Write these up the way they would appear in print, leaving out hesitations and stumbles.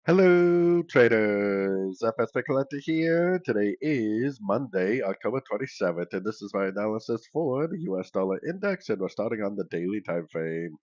Hello, traders. FX Pip Collector here. Today is Monday, October 27th, and this is my analysis for the US dollar index, and we're starting on the daily time frame.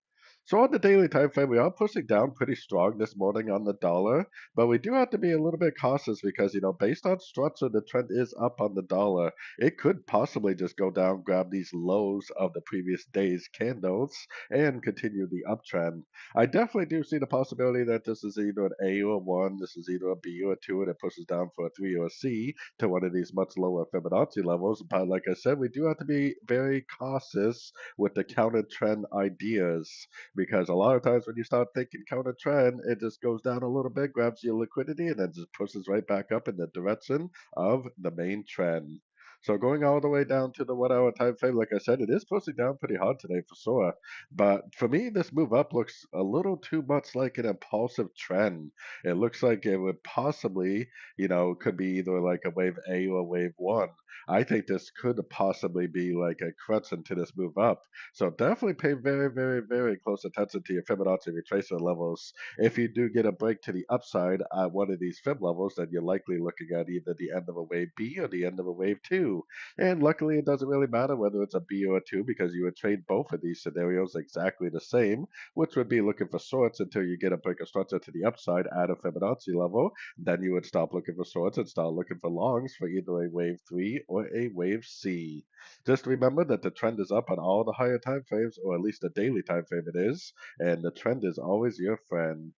So on the daily time frame, we are pushing down pretty strong this morning on the dollar, but we do have to be a little bit cautious because, based on structure, the trend is up on the dollar. It could possibly just go down, grab these lows of the previous day's candles, and continue the uptrend. I definitely do see the possibility that this is either an A or a 1, this is either a B or a 2, and it pushes down for a 3 or a C to one of these much lower Fibonacci levels. But like I said, we do have to be very cautious with the counter trend ideas because a lot of times when you start thinking counter trend, it just goes down a little bit, grabs your liquidity, and then just pushes right back up in the direction of the main trend. So going all the way down to the 1 hour time frame, like I said, it is pushing down pretty hard today for sure. But for me, this move up looks a little too much like an impulsive trend. It looks like it would possibly, could be either like a wave A or wave one. I think this could possibly be like a crutch into this move up. So definitely pay very, very, very close attention to your Fibonacci retracement levels. If you do get a break to the upside at one of these Fib levels, then you're likely looking at either the end of a wave B or the end of a wave two. And luckily, it doesn't really matter whether it's a B or a 2 because you would trade both of these scenarios exactly the same, which would be looking for shorts until you get a bigger structure to the upside at a Fibonacci level. Then you would stop looking for shorts and start looking for longs for either a wave 3 or a wave C. Just remember that the trend is up on all the higher time frames, or at least the daily time frame it is, and the trend is always your friend.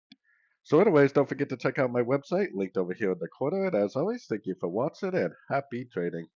So anyways, don't forget to check out my website, linked over here in the corner. And as always, thank you for watching and happy trading.